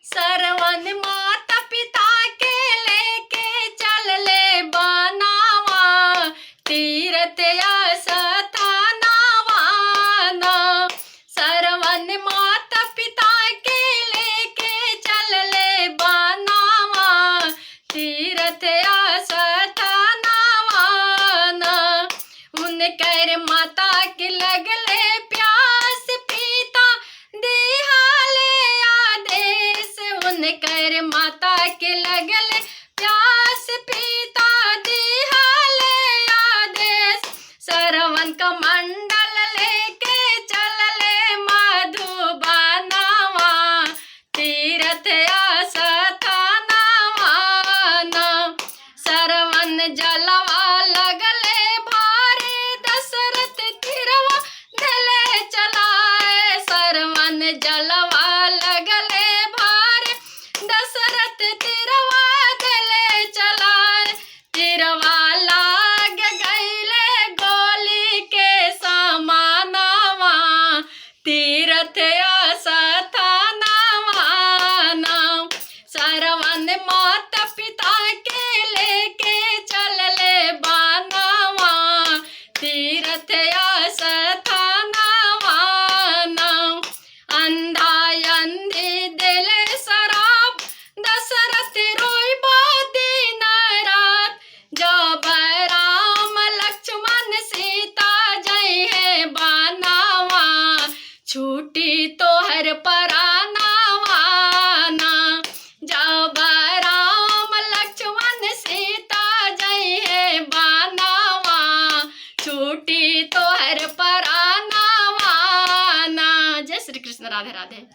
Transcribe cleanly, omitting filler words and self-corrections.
सरवन माता पिता के लेके चल ले बनावा तीरथ स्थानावाना। सरवन माता पिता के लेके चल ले बनावा तीरथ स्थानावाना। उनकर माता के लगले प्यास पिता दिहाले आदेश। उनकर माता के लगले